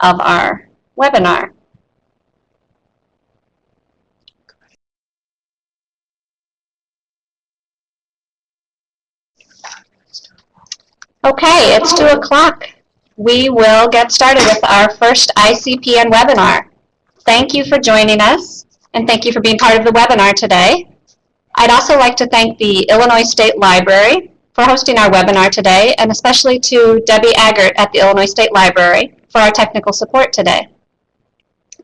of our webinar. Okay, it's 2 o'clock. We will get started with our first ICPN webinar. Thank you for joining us, and thank you for being part of the webinar today. I'd also like to thank the Illinois State Library for hosting our webinar today, and especially to Debbie Aggert at the Illinois State Library for our technical support today.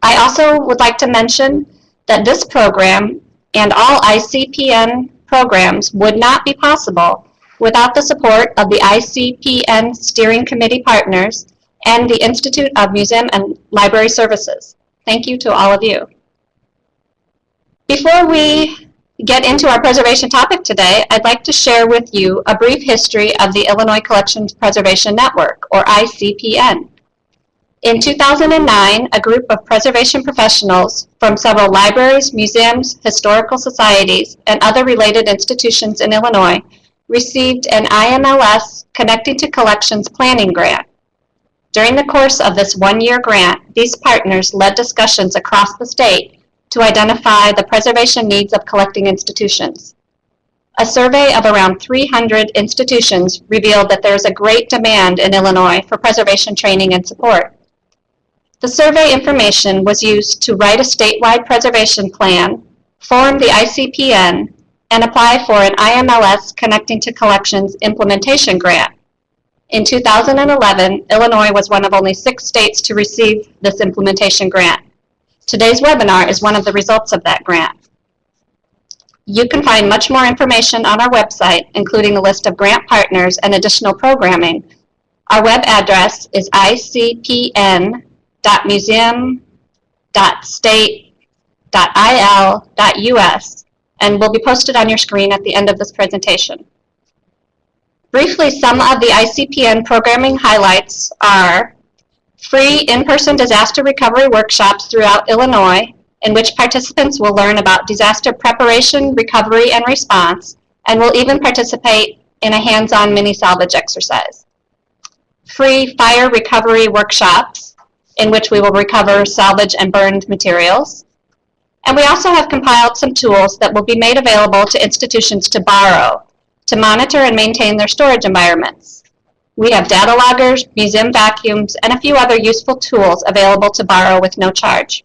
I also would like to mention that this program and all ICPN programs would not be possible without the support of the ICPN Steering Committee partners and the Institute of Museum and Library Services. Thank you to all of you. Before we get into our preservation topic today, I'd like to share with you a brief history of the Illinois Collections Preservation Network, or ICPN. In 2009, a group of preservation professionals from several libraries, museums, historical societies, and other related institutions in Illinois received an IMLS Connecting to Collections Planning Grant. During the course of this one-year grant, these partners led discussions across the state to identify the preservation needs of collecting institutions. A survey of around 300 institutions revealed that there is a great demand in Illinois for preservation training and support. The survey information was used to write a statewide preservation plan, form the ICPN, and apply for an IMLS Connecting to Collections implementation grant. In 2011, Illinois was one of only 6 states to receive this implementation grant. Today's webinar is one of the results of that grant. You can find much more information on our website, including a list of grant partners and additional programming. Our web address is icpn.museum.state.il.us and will be posted on your screen at the end of this presentation. Briefly, some of the ICPN programming highlights are free in-person disaster recovery workshops throughout Illinois, in which participants will learn about disaster preparation, recovery, and response, and will even participate in a hands-on mini salvage exercise. Free fire recovery workshops, in which we will recover salvage and burned materials. And we also have compiled some tools that will be made available to institutions to borrow, to monitor and maintain their storage environments. We have data loggers, museum vacuums, and a few other useful tools available to borrow with no charge.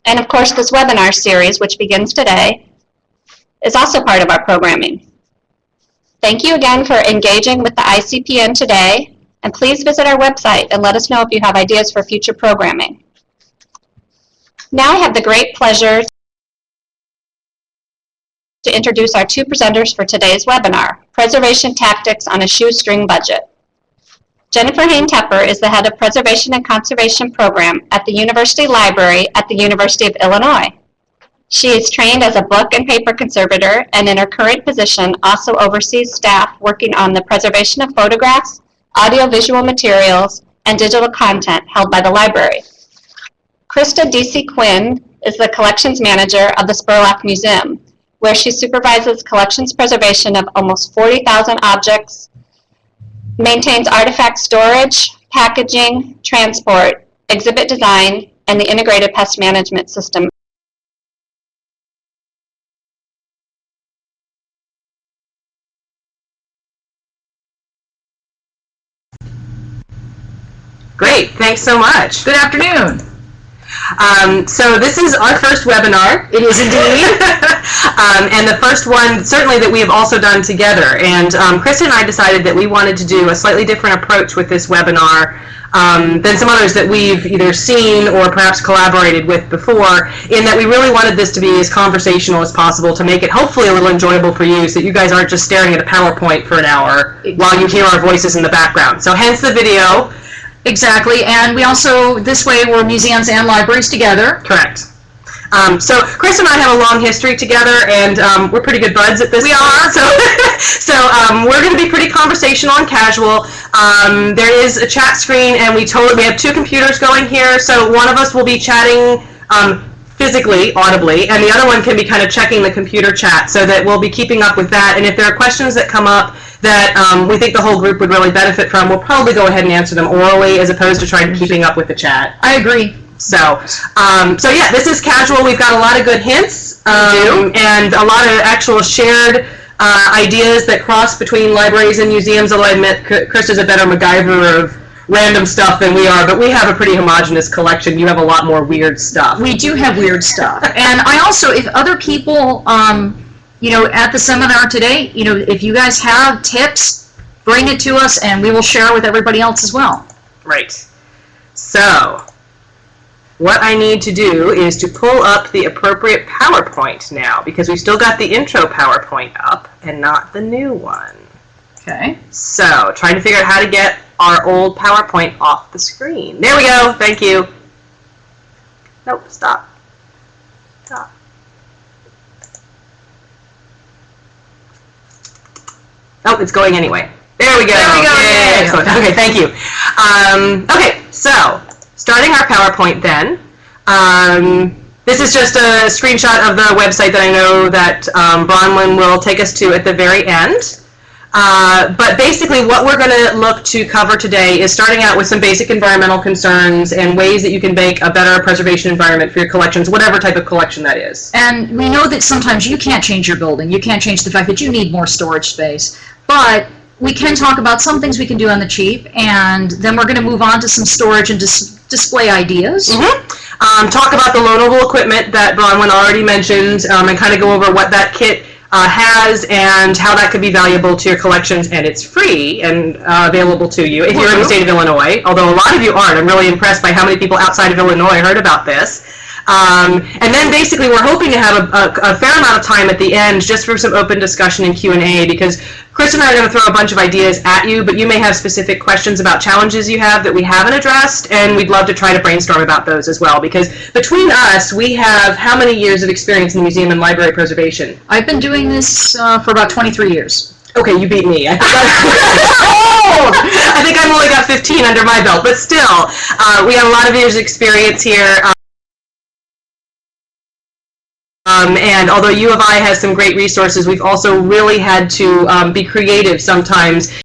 And of course, this webinar series, which begins today, is also part of our programming. Thank you again for engaging with the ICPN today, and please visit our website and let us know if you have ideas for future programming. Now I have the great pleasure to introduce our 2 presenters for today's webinar, Preservation Tactics on a Shoestring Budget. Jennifer Hain Tepper is the head of Preservation and Conservation Program at the University Library at the University of Illinois. She is trained as a book and paper conservator, and in her current position also oversees staff working on the preservation of photographs, audiovisual materials, and digital content held by the library. Christa Deacy-Quinn is the collections manager of the Spurlock Museum, where she supervises collections preservation of almost 40,000 objects, maintains artifact storage, packaging, transport, exhibit design, and the integrated pest management system. Great, thanks so much. Good afternoon. So this is our first webinar. It is indeed. And the first one, certainly, that we have also done together. And Christa and I decided that we wanted to do a slightly different approach with this webinar than some others that we've either seen or perhaps collaborated with before, in that we really wanted this to be as conversational as possible to make it hopefully a little enjoyable for you, so that you guys aren't just staring at a PowerPoint for an hour while you hear our voices in the background. So hence the video. Exactly, and we also, this way, we're museums and libraries together. Correct. So Chris and I have a long history together, and we're pretty good buds at this point. We are. So we're going to be pretty conversational and casual. There is a chat screen, and we have 2 computers going here, so one of us will be chatting physically, audibly, and the other one can be kind of checking the computer chat, so that we'll be keeping up with that. And if there are questions that come up that we think the whole group would really benefit from, we'll probably go ahead and answer them orally as opposed to trying to keeping up with the chat. I agree. So yeah, this is casual. We've got a lot of good hints and a lot of actual shared ideas that cross between libraries and museums, although I admit Christa's a better MacGyver of random stuff than we are, but we have a pretty homogeneous collection. You have a lot more weird stuff. We do have weird stuff. And I also, if other people, at the seminar today, if you guys have tips, bring it to us and we will share with everybody else as well. Right. So, what I need to do is to pull up the appropriate PowerPoint now, because we've still got the intro PowerPoint up and not the new one. Okay. So, trying to figure out how to get our old PowerPoint off the screen. There we go. Thank you. Nope, stop. Stop. Oh, it's going anyway. There we go. There we go. Yay. Excellent. Okay, thank you. Okay, so starting our PowerPoint then. This is just a screenshot of the website that I know that Bronwyn will take us to at the very end. But basically what we're going to look to cover today is starting out with some basic environmental concerns and ways that you can make a better preservation environment for your collections, whatever type of collection that is. And we know that sometimes you can't change your building. You can't change the fact that you need more storage space. But we can talk about some things we can do on the cheap, and then we're going to move on to some storage and display ideas. Mm-hmm. Talk about the loanable equipment that Bronwyn already mentioned, and kind of go over what that kit has and how that could be valuable to your collections, and it's free and available to you if you're in the state of Illinois, although a lot of you aren't. I'm really impressed by how many people outside of Illinois heard about this. And then basically we're hoping to have a fair amount of time at the end just for some open discussion and Q&A, because Chris and I are going to throw a bunch of ideas at you, but you may have specific questions about challenges you have that we haven't addressed, and we'd love to try to brainstorm about those as well, because between us, we have how many years of experience in museum and library preservation? I've been doing this for about 23 years. Okay, you beat me. I think I've only got 15 under my belt, but still, we have a lot of years of experience here. And although U of I has some great resources, we've also really had to be creative sometimes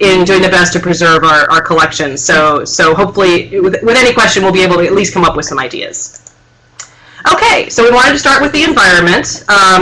in doing the best to preserve our collections. So hopefully, with any question, we'll be able to at least come up with some ideas. Okay, so we wanted to start with the environment.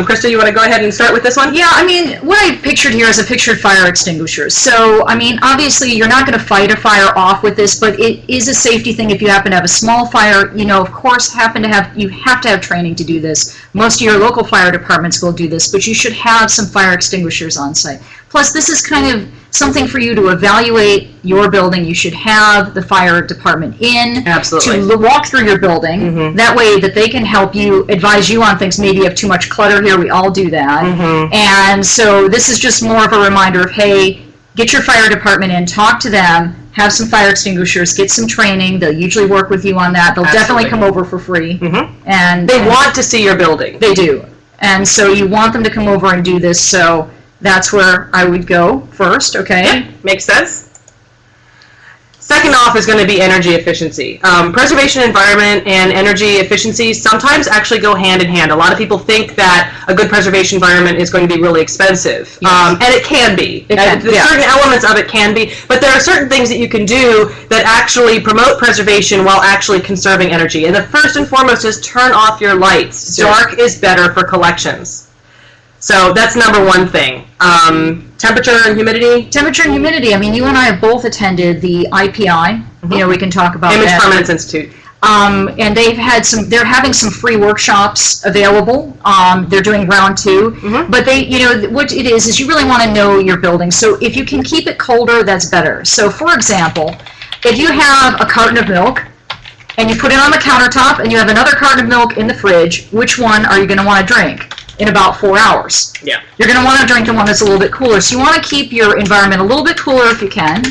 Christa, you want to go ahead and start with this one? Yeah, I mean, what I pictured here is a pictured fire extinguisher. So, I mean, obviously, you're not going to fight a fire off with this, but it is a safety thing if you happen to have a small fire. Of course, you have to have training to do this. Most of your local fire departments will do this, but you should have some fire extinguishers on site. Plus, this is kind of something for you to evaluate your building. You should have the fire department in to walk through your building. Mm-hmm. That way that they can help you, advise you on things. Maybe you have too much clutter here. We all do that. Mm-hmm. And so this is just more of a reminder of, hey, get your fire department in, talk to them, have some fire extinguishers, get some training. They'll usually work with you on that. They'll definitely come over for free. Mm-hmm. And they want to see your building. They do. And so you want them to come over and do this. So that's where I would go first, okay? Yeah, makes sense. Second off is going to be energy efficiency. Preservation environment and energy efficiency sometimes actually go hand in hand. A lot of people think that a good preservation environment is going to be really expensive. Yes. And it can be. Certain elements of it can be, but there are certain things that you can do that actually promote preservation while actually conserving energy. And the first and foremost is turn off your lights. Sure. Dark is better for collections. So that's number one thing. Temperature and humidity? Temperature and humidity. I mean, you and I have both attended the IPI. Mm-hmm. We can talk about Image that. Permanence Institute. And they're having some free workshops available. They're doing round 2. Mm-hmm. But what it is you really want to know your building. So if you can keep it colder, that's better. So for example, if you have a carton of milk and you put it on the countertop and you have another carton of milk in the fridge, which one are you going to want to drink? In about 4 hours. Yeah. You're going to want to drink the one that's a little bit cooler. So you want to keep your environment a little bit cooler if you can.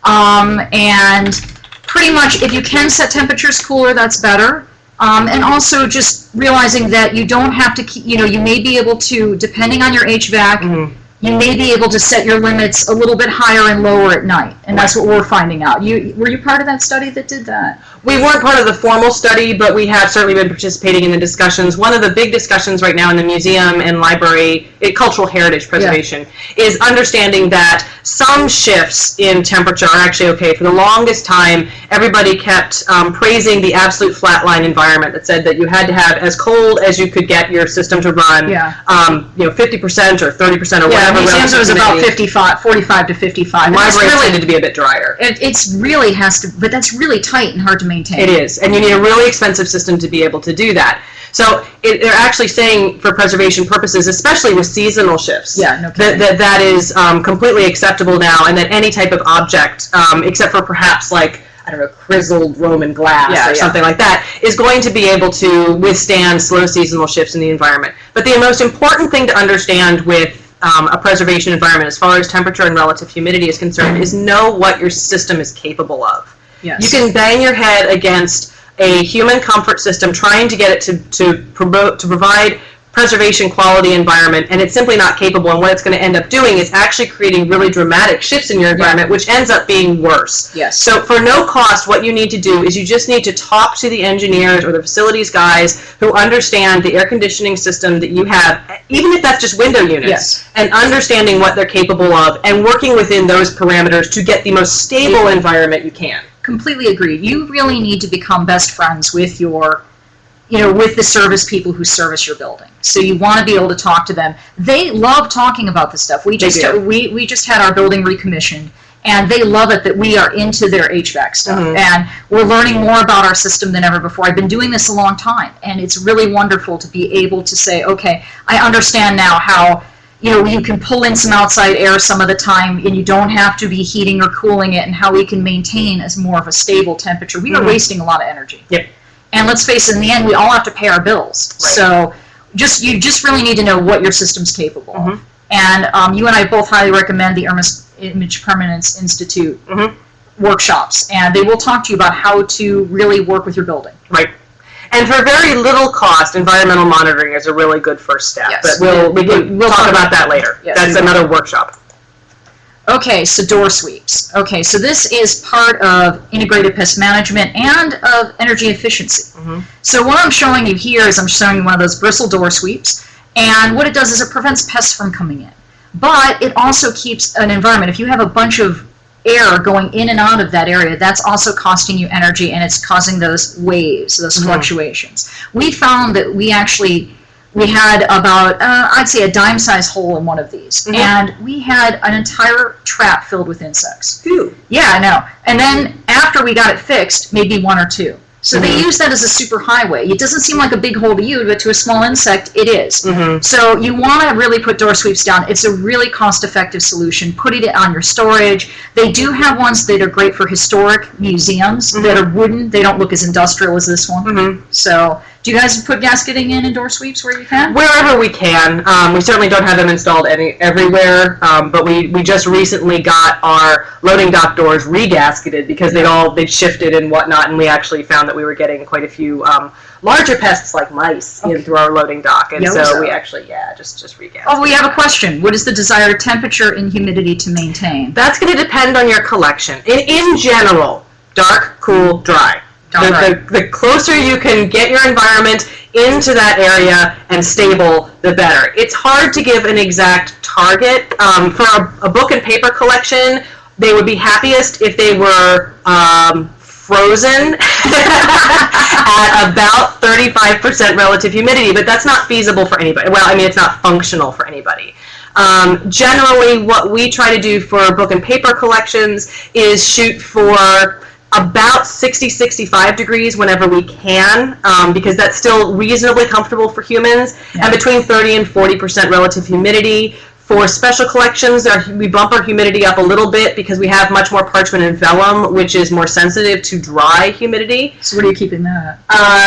And pretty much if you can set temperatures cooler, that's better. And also just realizing that you don't have to keep, you may be able to, depending on your HVAC, mm-hmm. you may be able to set your limits a little bit higher and lower at night, and that's what we're finding out. Were you part of that study that did that? We weren't part of the formal study, but we have certainly been participating in the discussions. One of the big discussions right now in the museum and library, cultural heritage preservation, is understanding that some shifts in temperature are actually okay. For the longest time, everybody kept praising the absolute flatline environment that said that you had to have as cold as you could get your system to run, 50% or 30% or whatever. Museums was about 45 to 55. Libraries tended to be a bit drier. It's really has to, but that's really tight and hard to maintain. It is, and you need a really expensive system to be able to do that. So they're actually saying for preservation purposes, especially with seasonal shifts, that is completely acceptable now, and that any type of object, except for perhaps like, I don't know, chiseled Roman glass or something like that, is going to be able to withstand slow seasonal shifts in the environment. But the most important thing to understand with a preservation environment as far as temperature and relative humidity is concerned is know what your system is capable of. Yes. You can bang your head against a human comfort system trying to get it to provide preservation quality environment, and it's simply not capable, and what it's going to end up doing is actually creating really dramatic shifts in your environment, which ends up being worse. Yes. So for no cost, what you need to do is you just need to talk to the engineers or the facilities guys who understand the air conditioning system that you have, even if that's just window units, and understanding what they're capable of and working within those parameters to get the most stable environment you can. Completely agreed. You really need to become best friends with your with the service people who service your building. So you want to be able to talk to them. They love talking about this stuff. We just had our building recommissioned, and they love it that we are into their HVAC stuff. And we're learning more about our system than ever before. I've been doing this a long time, and it's really wonderful to be able to say, okay, I understand now how you can pull in some outside air some of the time, and you don't have to be heating or cooling it, and how we can maintain as more of a stable temperature. We are wasting a lot of energy. Yep. And let's face it, in the end, we all have to pay our bills. Right. So you just really need to know what your system's capable of. And you and I both highly recommend the Image Permanence Institute workshops. And they will talk to you about how to really work with your building. Right. And for very little cost, environmental monitoring is a really good first step. Yes. But we'll talk about that later. Yes, that's another workshop. Okay, so door sweeps. Okay, so this is part of integrated pest management and of energy efficiency. So what I'm showing you here is I'm showing you one of those bristle door sweeps, and what it does is it prevents pests from coming in. But it also keeps an environment. If you have a bunch of air going in and out of that area, that's also costing you energy, and it's causing those waves, those fluctuations. We found that we had about, I'd say, a dime-sized hole in one of these. And we had an entire trap filled with insects. Phew. Yeah, I know. And then after we got it fixed, maybe one or two. So they use that as a super highway. It doesn't seem like a big hole to you, but to a small insect, it is. So you want to really put door sweeps down. It's a really cost-effective solution. Put it on your storage. They do have ones that are great for historic museums that are wooden. They don't look as industrial as this one. So do you guys put gasketing in door sweeps where you can? Wherever we can. We certainly don't have them installed everywhere, but we just recently got our loading dock doors re-gasketed because they'd shifted and whatnot, and we actually found that we were getting quite a few larger pests like mice in through our loading dock, and so we actually just re-gasketed. Oh, we have a question. What is the desired temperature and humidity to maintain? That's going to depend on your collection. In general, dark, cool, dry. The closer you can get your environment into that area and stable, the better. It's hard to give an exact target. For a book and paper collection, they would be happiest if they were frozen at about 35% relative humidity, but that's not feasible for anybody. Well, I mean, it's not functional for anybody. Generally, what we try to do for book and paper collections is shoot for about 60-65 degrees whenever we can, because that's still reasonably comfortable for humans, and between 30 and 40% relative humidity. For special collections, we bump our humidity up a little bit because we have much more parchment and vellum, which is more sensitive to dry humidity. So what are you keeping that?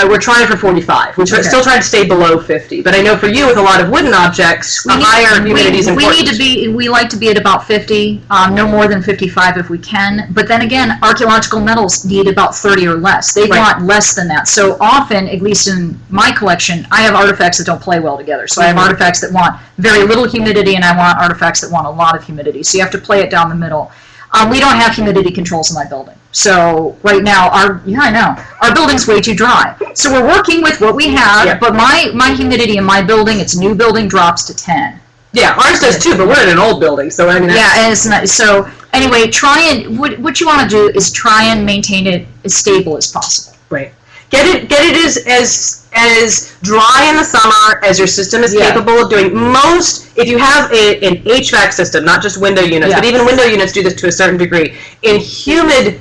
We're trying for 45. We're still trying to stay below 50. But I know for you, with a lot of wooden objects, higher humidity is important. We like to be at about 50, no more than 55 if we can. But then again, archaeological metals need about 30 or less. They want less than that. So often, at least in my collection, I have artifacts that don't play well together. So I have artifacts that want very little humidity, and I I want artifacts that want a lot of humidity. So you have to play it down the middle. We don't have humidity controls in my building. So right now, our building's way too dry. So we're working with what we have, but my humidity in my building, its new building, drops to 10. Yeah, ours does too, but we're in an old building, so I mean. Yeah, and it's not, so anyway, what you want to do is try and maintain it as stable as possible. Right. Get it as dry in the summer as your system is capable of doing. If you have an HVAC system, not just window units, but even window units do this to a certain degree. In humid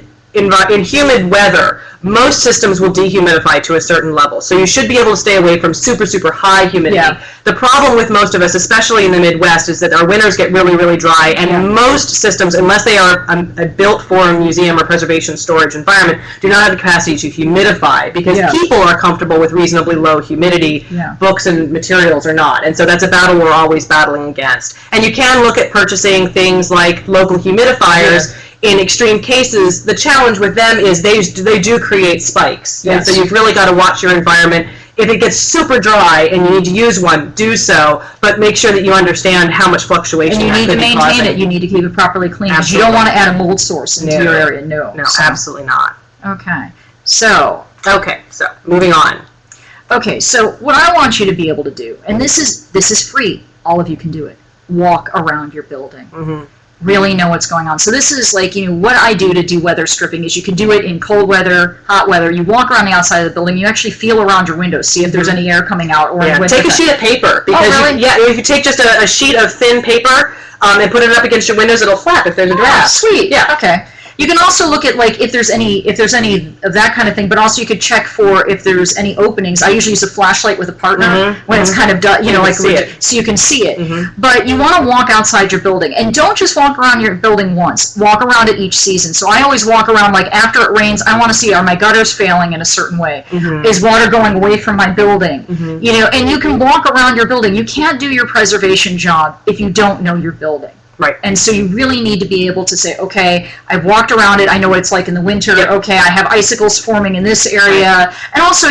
weather, most systems will dehumidify to a certain level. So you should be able to stay away from super, super high humidity. Yeah. The problem with most of us, especially in the Midwest, is that our winters get really, really dry, and most systems, unless they are built for a museum or preservation storage environment, do not have the capacity to humidify, because people are comfortable with reasonably low humidity. Books and materials are not. And so that's a battle we're always battling against. And you can look at purchasing things like local humidifiers. In extreme cases, the challenge with them is they do create spikes. Yes. And so you've really got to watch your environment. If it gets super dry and you need to use one, do so, but make sure that you understand how much fluctuation that could be causing. And you need to maintain it. You need to keep it properly clean, because you don't want to add a mold source into your area. No, absolutely not. Okay, so moving on. Okay, so what I want you to be able to do, and this is free, all of you can do it, walk around your building. Mm-hmm. Really know what's going on. So this is like, what I do to do weather stripping is you can do it in cold weather, hot weather. You walk around the outside of the building. You actually feel around your windows, see if there's any air coming out. Or take a sheet of paper. Because if you take just a sheet of thin paper and put it up against your windows, it'll flap if there's a draft. Sweet. Yeah. Okay. You can also look at if there's any of that kind of thing, but also you could check for if there's any openings. I usually use a flashlight with a partner when it's kind of so you can see it. Mm-hmm. But you want to walk outside your building, and don't just walk around your building once. Walk around it each season. So I always walk around after it rains. I want to see, are my gutters failing in a certain way? Mm-hmm. Is water going away from my building? Mm-hmm. And you can walk around your building. You can't do your preservation job if you don't know your building. Right. And so you really need to be able to say, okay, I've walked around it, I know what it's like in the winter, okay, I have icicles forming in this area, and also,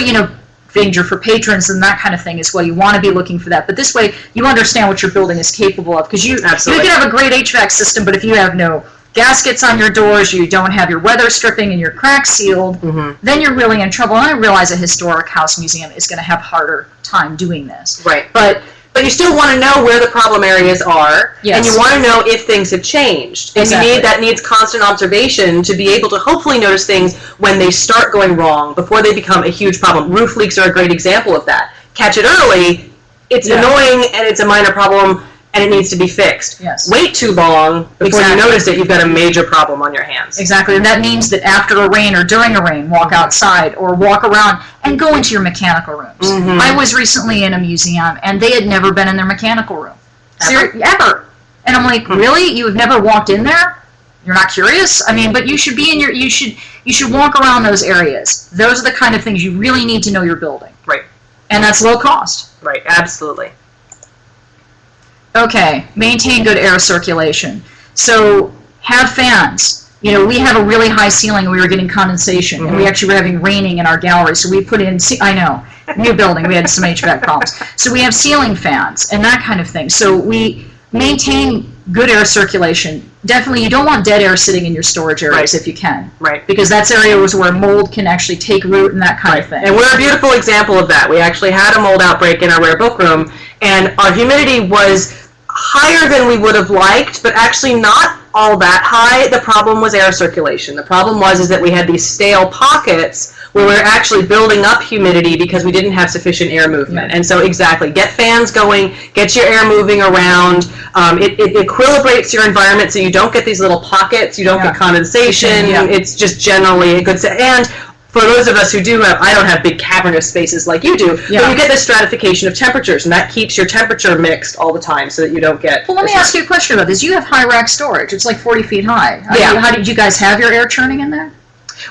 danger for patrons and that kind of thing as well. You want to be looking for that. But this way, you understand what your building is capable of, because you can have a great HVAC system, but if you have no gaskets on your doors, you don't have your weather stripping and your cracks sealed, then you're really in trouble. And I realize a historic house museum is going to have harder time doing this. Right. But you still want to know where the problem areas are, and you want to know if things have changed. And that needs constant observation to be able to hopefully notice things when they start going wrong, before they become a huge problem. Roof leaks are a great example of that. Catch it early, it's annoying, and it's a minor problem, and it needs to be fixed. Yes. Wait too long before you notice it, you've got a major problem on your hands. Exactly, and that means that after a rain or during a rain, walk outside or walk around and go into your mechanical rooms. Mm-hmm. I was recently in a museum, and they had never been in their mechanical room. Ever. And I'm like, really? You have never walked in there? You're not curious? I mean, but you should be in you should walk around those areas. Those are the kind of things you really need to know your building. Right. And that's low cost. Right, absolutely. Okay, maintain good air circulation. So have fans. We have a really high ceiling, and we were getting condensation, and we actually were having raining in our gallery. So we put in, new building, we had some HVAC problems. So we have ceiling fans and that kind of thing. So we maintain good air circulation. Definitely, you don't want dead air sitting in your storage areas if you can. Right. Because that's areas where mold can actually take root and that kind of thing. And we're a beautiful example of that. We actually had a mold outbreak in our rare book room, and our humidity was higher than we would have liked, but actually not all that high. The problem was air circulation. The problem was that we had these stale pockets where we're actually building up humidity because we didn't have sufficient air movement. And so get fans going, get your air moving around. It equilibrates your environment so you don't get these little pockets, you don't get condensation. It's just generally a good and for those of us who I don't have big cavernous spaces like you do, but you get this stratification of temperatures, and that keeps your temperature mixed all the time so that you don't get... Well, let me ask you a question about this. You have high rack storage. It's like 40 feet high. How did you guys have your air churning in there?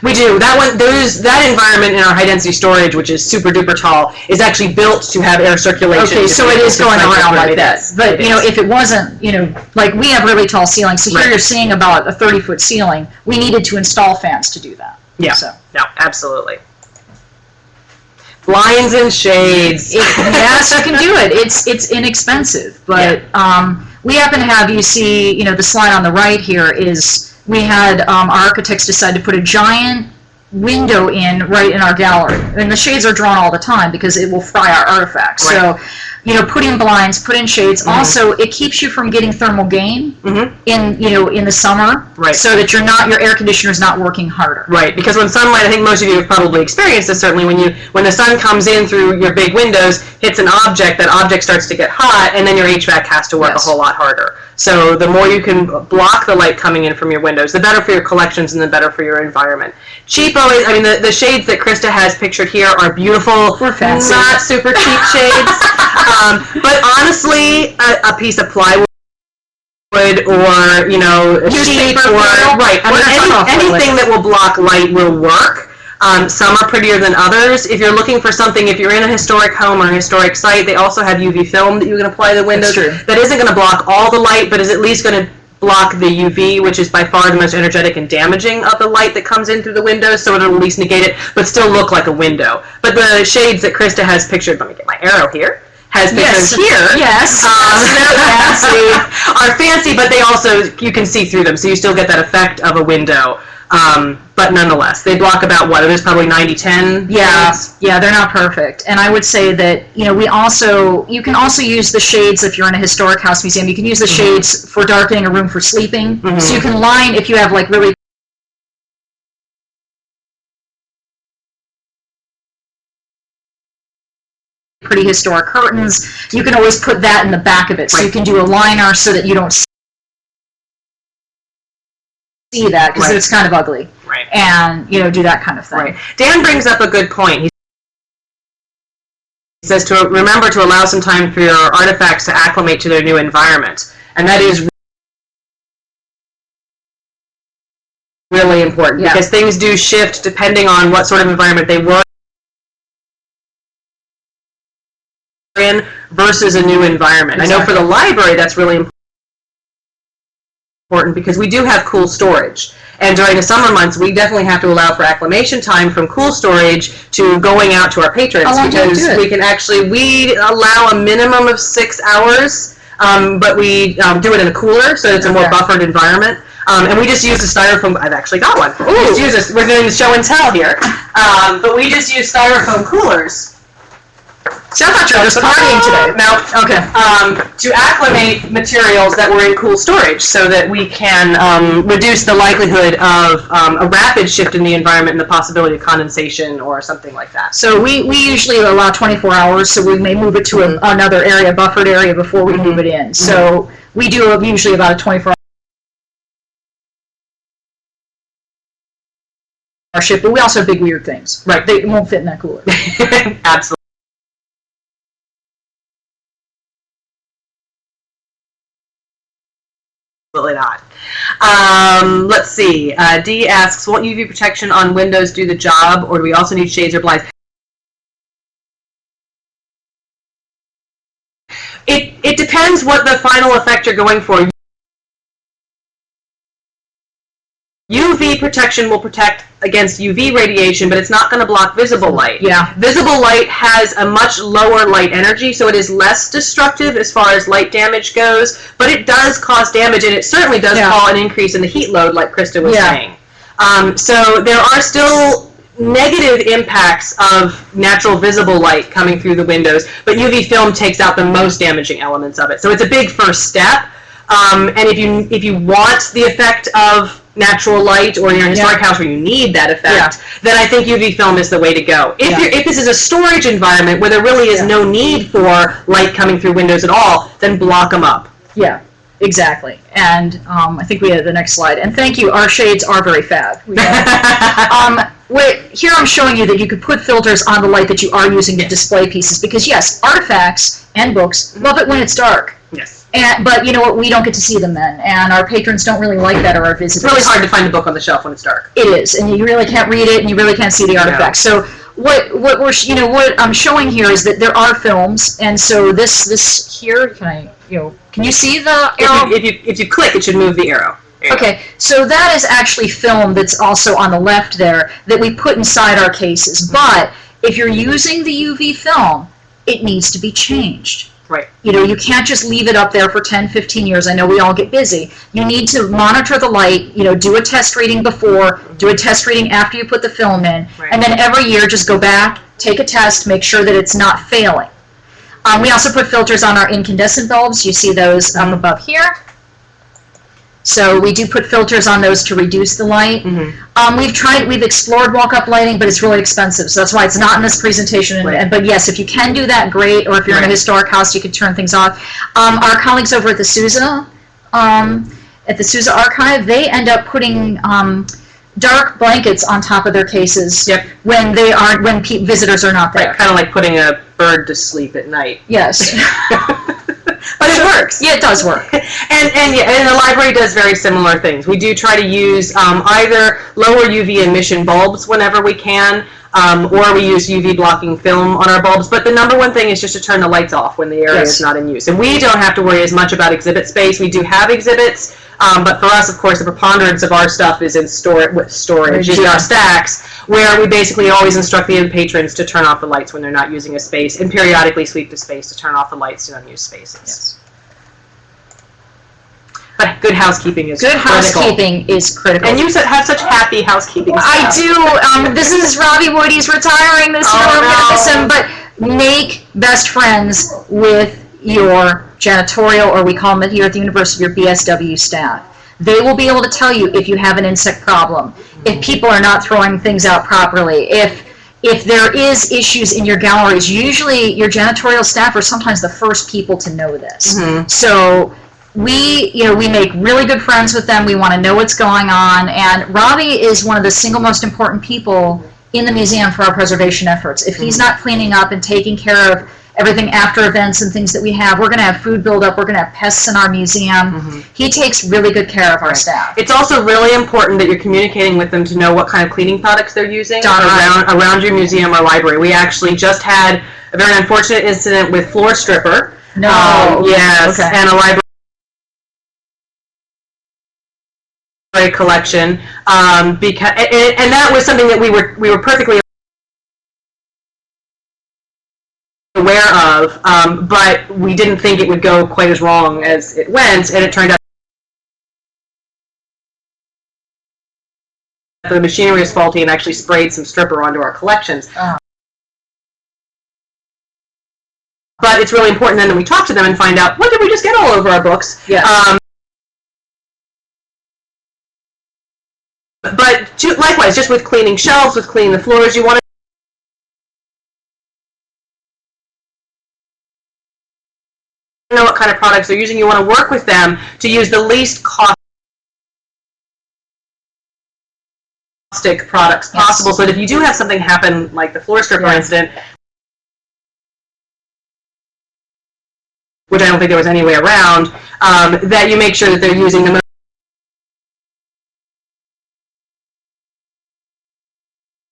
We do. That environment in our high density storage, which is super duper tall, is actually built to have air circulation. Okay, so it is going around like that. But if it wasn't, like we have really tall ceilings, so here you're seeing about a 30-foot ceiling. We needed to install fans to do that. Yeah. No, absolutely. Blinds and shades. Yes, you can do it. It's inexpensive, but we happen to have, you see, you know, the slide on the right here is, we had, our architects decide to put a giant window in right in our gallery. And the shades are drawn all the time because it will fry our artifacts. Right. So, you know, put in blinds, put in shades. Also, it keeps you from getting thermal gain in, you know, in the summer. Right. So that your air conditioner is not working harder. Right, because when sunlight, I think most of you have probably experienced this, certainly when the sun comes in through your big windows, hits an object, that object starts to get hot, and then your HVAC has to work a whole lot harder. So the more you can block the light coming in from your windows, the better for your collections and the better for your environment. Cheapo, I mean, the shades that Christa has pictured here are beautiful, not super cheap shades. But honestly, a piece of plywood or, you know, a sheet or, right, I mean, anything that will block light will work. Some are prettier than others. If you're looking for something, if you're in a historic home or a historic site, they also have UV film that you can apply to the windows. That isn't going to block all the light, but is at least going to block the UV, which is by far the most energetic and damaging of the light that comes in through the windows, so it'll at least negate it, but still look like a window. But the shades that Christa has pictured, let me get my arrow here, has pictures here. Yes. They're fancy. Are fancy, but they also, you can see through them, so you still get that effect of a window. But nonetheless, they block about what? There's probably 90-10? Yeah, they're not perfect. And I would say that, you know, you can also use the shades if you're in a historic house museum. You can use the shades for darkening a room for sleeping. So you can line, if you have like really pretty historic curtains, you can always put that in the back of it. So you can do a liner so that you don't see that, because it's kind of ugly. Right. And, you know, do that kind of thing. Right. Dan brings up a good point. He says to remember to allow some time for your artifacts to acclimate to their new environment. And that is really important, because things do shift depending on what sort of environment they were in versus a new environment. I know for the library that's really important because we do have cool storage. And during the summer months, we definitely have to allow for acclimation time from cool storage to going out to our patrons, because we can actually, we allow a minimum of 6 hours, but we do it in a cooler, so it's a more buffered environment. And we just use the styrofoam. I've actually got one. We just use this. We're doing the show and tell here, but we just use styrofoam coolers. So I thought you were just partying today. No, to acclimate materials that were in cool storage, so that we can reduce the likelihood of a rapid shift in the environment and the possibility of condensation or something like that. So we usually allow 24 hours, so we may move it to another area, buffered area, before we move it in. So we do usually about a 24 hour shift, but we also have big weird things. Right. They won't fit in that cooler. Absolutely. Absolutely not. Let's see. D asks, won't UV protection on windows do the job, or do we also need shades or blinds? It depends what the final effect you're going for. UV protection will protect against UV radiation, but it's not going to block visible light. Yeah. Visible light has a much lower light energy, so it is less destructive as far as light damage goes, but it does cause damage, and it certainly does cause an increase in the heat load, like Christa was saying. So there are still negative impacts of natural visible light coming through the windows, but UV film takes out the most damaging elements of it. So it's a big first step. And if you want the effect of natural light, or you're in a historic house where you need that effect, then I think UV film is the way to go. If this is a storage environment where there really is no need for light coming through windows at all, then block them up. Yeah, exactly. And I think we have the next slide. And thank you, our shades are very fab. Here I'm showing you that you could put filters on the light that you are using to display pieces, because yes, artifacts and books love it when it's dark. Yes. But you know what, we don't get to see them then, and our patrons don't really like that, or our visitors. It's really hard to find a book on the shelf when it's dark. It is, and you really can't read it, and you really can't see the artifacts. So what I'm showing here is that there are films, and so this here, can you see the arrow? If you click, it should move the arrow. Okay, so that is actually film that's also on the left there that we put inside our cases. But if you're using the UV film, it needs to be changed. Right. You know, you can't just leave it up there for 10, 15 years. I know we all get busy. You need to monitor the light, you know, do a test reading before, do a test reading after you put the film in, Right. and then every year just go back, take a test, make sure that it's not failing. We also put filters on our incandescent bulbs. You see those up above here. So we do put filters on those to reduce the light. We've explored walk-up lighting, but it's really expensive, so that's why it's not in this presentation. But yes, if you can do that, great. Or if you're in a historic house, you could turn things off. Our colleagues over at the Sousa, Archive, they end up putting dark blankets on top of their cases when visitors are not there. Right, kind of like putting a bird to sleep at night. Yes. But it works. Yeah, it does work. And the library does very similar things. We do try to use either lower UV emission bulbs whenever we can, or we use UV blocking film on our bulbs. But the number one thing is just to turn the lights off when the area is not in use. And we don't have to worry as much about exhibit space. We do have exhibits, but for us, of course, the preponderance of our stuff is in storage in our stacks, where we basically always instruct the patrons to turn off the lights when they're not using a space, and periodically sweep the space to turn off the lights in unused spaces. Yes. But good housekeeping is Good critical. housekeeping is critical. And you have such happy housekeeping staff. I do. This is Robbie Wood. He's retiring this year. I'm going to miss him. But make best friends with your janitorial, or we call them here at the university, your BSW staff. They will be able to tell you if you have an insect problem, if people are not throwing things out properly, if there is issues in your galleries. Usually your janitorial staff are sometimes the first people to know this. So we make really good friends with them. We want to know what's going on. And Robbie is one of the single most important people in the museum for our preservation efforts. If he's not cleaning up and taking care of everything after events and things that we have, we're going to have food buildup, we're going to have pests in our museum. He takes really good care of our staff. It's also really important that you're communicating with them to know what kind of cleaning products they're using around your museum or library. We actually just had a very unfortunate incident with Floor Stripper. No. Yes, and a library collection, because and that was something that we were perfectly aware of, but we didn't think it would go quite as wrong as it went, and it turned out the machinery was faulty and actually sprayed some stripper onto our collections. But it's really important then that we talk to them and find out, what did we just get all over our books? But likewise, just with cleaning shelves, with cleaning the floors, you want to know what kind of products they're using. You want to work with them to use the least caustic products possible, so that if you do have something happen, like the floor stripper incident, which I don't think there was any way around, that you make sure that they're using the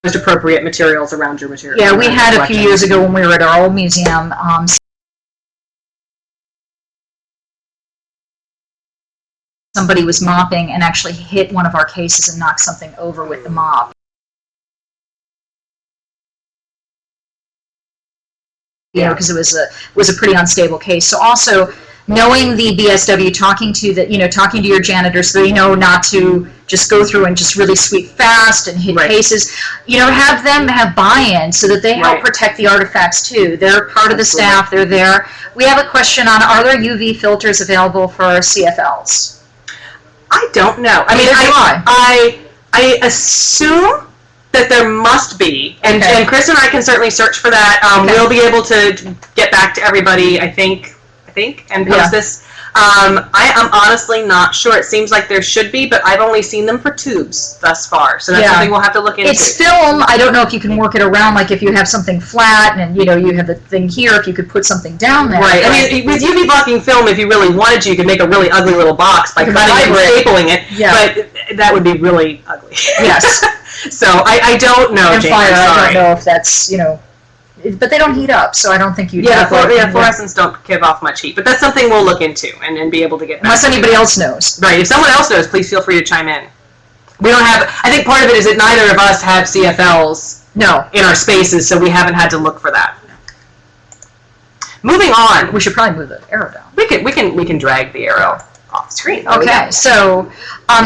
most appropriate materials around your material. Yeah, we had a few years ago when we were at our old museum, somebody was mopping and actually hit one of our cases and knocked something over with the mop. You know, because it was a pretty unstable case. So also knowing the BSW, talking to your janitors, so they know not to just go through and just really sweep fast and hit cases. You know, have them have buy-in so that they help protect the artifacts too. They're part of the staff. They're there. We have a question on: are there UV filters available for CFLs? I don't know. I mean, I assume that there must be, and Chris and I can certainly search for that. We'll be able to get back to everybody, I think, and post this. I am honestly not sure. It seems like there should be, but I've only seen them for tubes thus far, so that's something we'll have to look into. It's film. I don't know if you can work it around, like if you have something flat and, you know, you have the thing here, if you could put something down there. Right. I mean, with UV blocking film, if you really wanted to, you could make a really ugly little box by cutting it and stapling it, but that would be really ugly. Yes. So I don't know, and Jane, fire, I'm sorry. I don't know if that's, you know, but they don't heat up, so I don't think you'd have fluorescents don't give off much heat, but that's something we'll look into and be able to get back. Unless anybody else knows. Right, if someone else knows, please feel free to chime in. We don't have, I think part of it is that neither of us have CFLs in our spaces, so we haven't had to look for that. Moving on. We should probably move the arrow down. We can drag the arrow off screen. Okay, so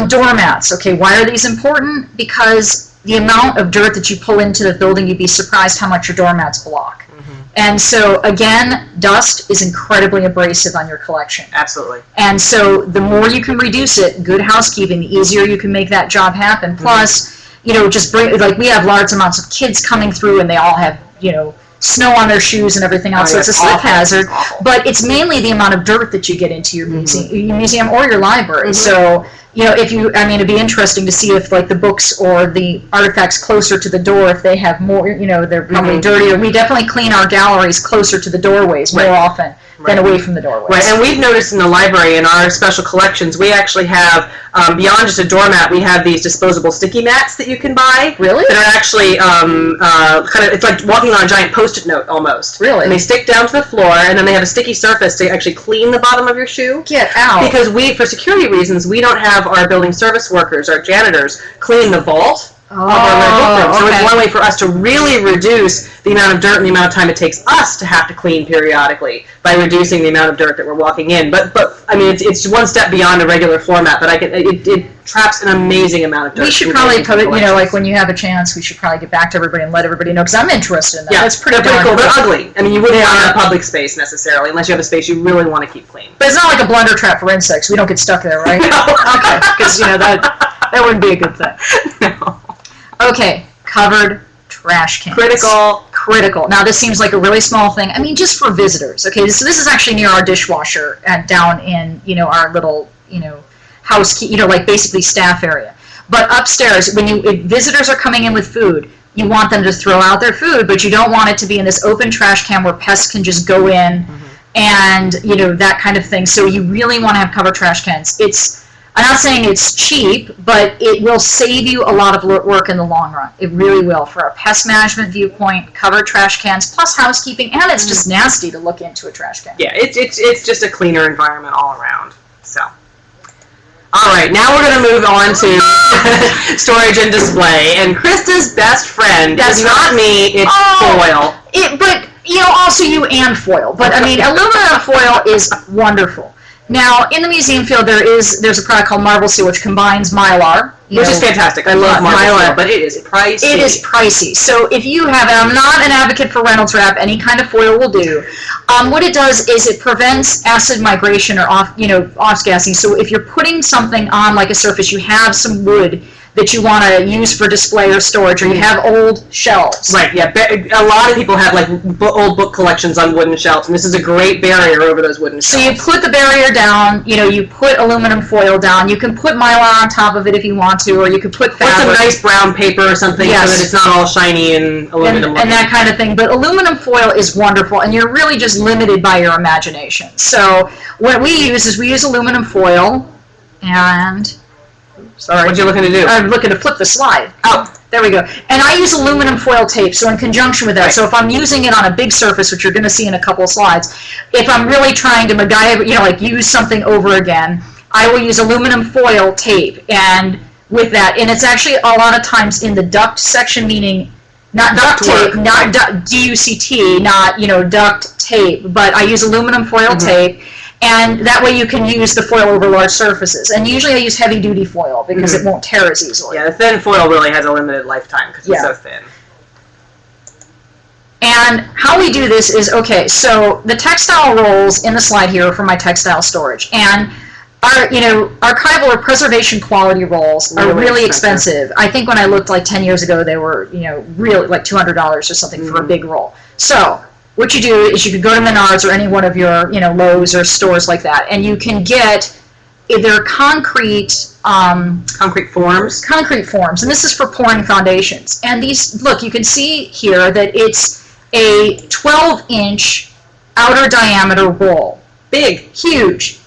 doormats. Okay, why are these important? Because the amount of dirt that you pull into the building, you'd be surprised how much your doormats block. And so, again, dust is incredibly abrasive on your collection. Absolutely. And so the more you can reduce it, good housekeeping, the easier you can make that job happen. Plus, just bring, like, we have large amounts of kids coming through and they all have, snow on their shoes and everything else, so it's a slip hazard. But it's mainly the amount of dirt that you get into your museum or your library. So, it'd be interesting to see if, like, the books or the artifacts closer to the door, if they have more, they're probably dirtier. We definitely clean our galleries closer to the doorways more often than away from the doorways. Right, and we've noticed in the library, in our special collections, we actually have, beyond just a doormat, we have these disposable sticky mats that you can buy. Really? That are actually it's like walking on a giant Post-it note almost. Really? And they stick down to the floor, and then they have a sticky surface to actually clean the bottom of your shoe. Get out. Because for security reasons, we don't have our building service workers, our janitors, clean the vault of our book room. So it's one way for us to really reduce the amount of dirt and the amount of time it takes us to have to clean periodically by reducing the amount of dirt that we're walking in. But it's one step beyond a regular floor mat, but it traps an amazing amount of dirt. We should probably put it, like when you have a chance, we should probably get back to everybody and let everybody know, because I'm interested in that. Yeah, that's pretty cool. They're ugly. You wouldn't want a public space necessarily, unless you have a space you really want to keep clean. But it's not like a blunder trap for insects. We don't get stuck there, right? No. Okay, because that wouldn't be a good thing. No. Okay, covered trash cans. Critical. Now, this seems like a really small thing. Just for visitors. Okay, so this is actually near our dishwasher down in, our little, house, like basically staff area. But upstairs, if visitors are coming in with food, you want them to throw out their food, but you don't want it to be in this open trash can where pests can just go in and, that kind of thing. So you really want to have covered trash cans. I'm not saying it's cheap, but it will save you a lot of work in the long run. It really will. For a pest management viewpoint, covered trash cans, plus housekeeping, and it's just nasty to look into a trash can. Yeah, it's just a cleaner environment all around. So, all right, now we're going to move on to storage and display. And Krista's best friend is not me, it's foil. But also you and foil. But aluminum foil is wonderful. Now, in the museum field, there's a product called Marble Seal, which combines Mylar. Which is fantastic. I love Marble Seal, but it is pricey. It is pricey. So if you have, and I'm not an advocate for Reynolds wrap, any kind of foil will do. What it does is it prevents acid migration or off-gassing. So if you're putting something on like a surface, you have some wood that you want to use for display or storage, or you have old shelves. Right, yeah. A lot of people have old book collections on wooden shelves, and this is a great barrier over those wooden shelves. So you put the barrier down, you put aluminum foil down, you can put Mylar on top of it if you want to, or you could put fabric. Put some nice brown paper or something so that it's not all shiny and aluminum. And that kind of thing. But aluminum foil is wonderful, and you're really just limited by your imagination. So what we use is aluminum foil, and... Sorry. What are you looking to do? I'm looking to flip the slide. Oh, there we go. And I use aluminum foil tape, so in conjunction with that, so if I'm using it on a big surface, which you're going to see in a couple of slides, if I'm really trying to MacGyver, use something over again, I will use aluminum foil tape, and with that, and it's actually a lot of times in the duct section, meaning not duct tape, not DUCT, not, duct tape, but I use aluminum foil tape. And that way you can use the foil over large surfaces. And usually I use heavy-duty foil because it won't tear as easily. Yeah, the thin foil really has a limited lifetime because it's so thin. And how we do this is, so the textile rolls in the slide here are for my textile storage. And our, archival or preservation quality rolls are really expensive. I think when I looked 10 years ago, they were, really like $200 or something for a big roll. So what you do is you can go to Menards or any one of your, Lowe's or stores like that, and you can get either concrete forms. Concrete forms, and this is for pouring foundations. And these, look, you can see here that it's a 12-inch outer diameter roll. Big, huge.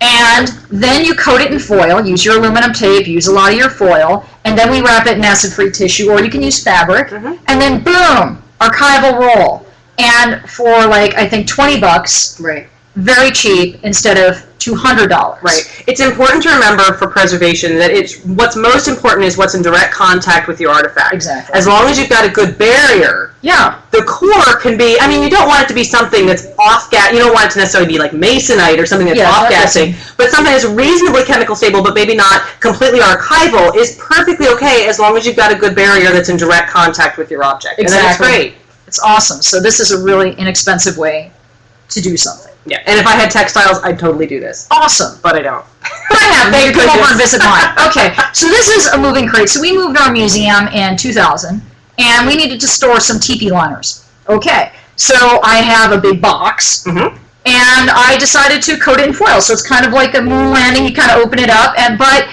And then you coat it in foil, use your aluminum tape, use a lot of your foil, and then we wrap it in acid-free tissue, or you can use fabric, and then boom, archival roll. And for I think $20, very cheap instead of $200. Right. It's important to remember for preservation that what's most important is what's in direct contact with your artifact. Exactly. As long as you've got a good barrier, the core can be, I mean, you don't want it to be something that's off-gas, you don't want it to necessarily be like masonite or something that's off-gassing, but something that's reasonably chemical stable but maybe not completely archival is perfectly okay as long as you've got a good barrier that's in direct contact with your object. Exactly. And then it's great. It's awesome. So this is a really inexpensive way to do something. Yeah, and if I had textiles, I'd totally do this. Awesome. But I don't. But I have. They come over and visit mine. Okay, so this is a moving crate. So we moved our museum in 2000, and we needed to store some teepee liners. Okay, so I have a big box, and I decided to coat it in foil. So it's kind of like a moon landing. You kind of open it up, but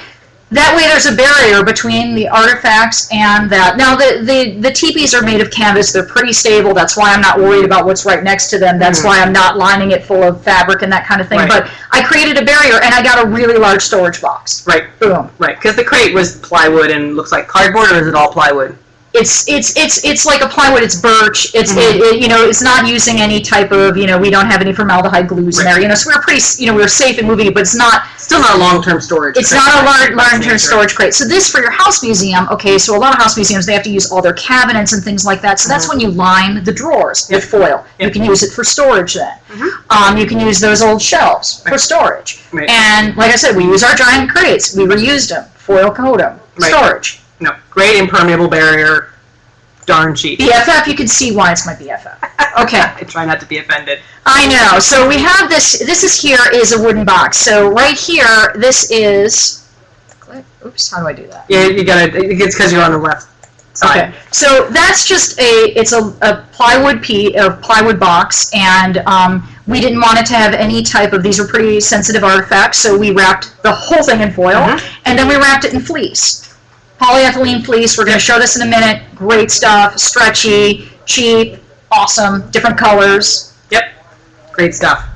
that way there's a barrier between the artifacts and that. Now, the teepees are made of canvas. They're pretty stable. That's why I'm not worried about what's right next to them. That's why I'm not lining it full of fabric and that kind of thing. Right. But I created a barrier, and I got a really large storage box. Right. Boom. Right, because the crate was plywood and looks like cardboard, or is it all plywood? It's like a plywood. It's birch. It's not using any type of, we don't have any formaldehyde glues in there. So we're pretty, we're safe in moving it, but it's not. Still not a long-term storage. It's not a long-term storage crate. So this for your house museum. Okay, so a lot of house museums, they have to use all their cabinets and things like that. So that's when you line the drawers with foil. You can use it for storage then. You can use those old shelves for storage. Right. And like I said, we use our giant crates. We reused them, foil coat them, storage. No, great impermeable barrier, darn cheap. BFF, you can see why it's my BFF. Okay. I try not to be offended. I know. So we have this is a wooden box. So right here, this is, oops, how do I do that? Yeah, you gotta, it's because you're on the left side. Okay. So that's just it's a plywood box, and we didn't want it to have any type of, these are pretty sensitive artifacts, so we wrapped the whole thing in foil, and then we wrapped it in fleece. Polyethylene fleece. We're going to show this in a minute. Great stuff. Stretchy, cheap, awesome, different colors. Yep. Great stuff.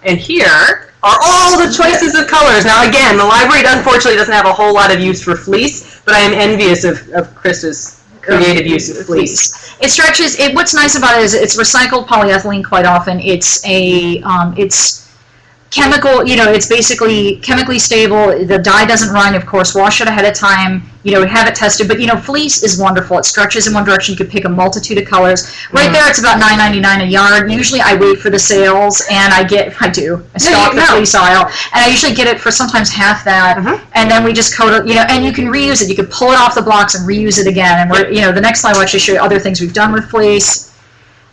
And here are all the choices of colors. Now again, the library unfortunately doesn't have a whole lot of use for fleece, but I am envious of Christa's creative use of fleece. It stretches. What's nice about it is it's recycled polyethylene quite often. It's chemical, it's basically chemically stable. The dye doesn't run, of course. Wash it ahead of time. Have it tested. But fleece is wonderful. It stretches in one direction. You could pick a multitude of colors. Right there, it's about $9.99 a yard. Usually, I wait for the sales, and I stock the fleece aisle, and I usually get it for sometimes half that. And then we just coat it. And you can reuse it. You can pull it off the blocks and reuse it again. And the next slide will actually show you other things we've done with fleece.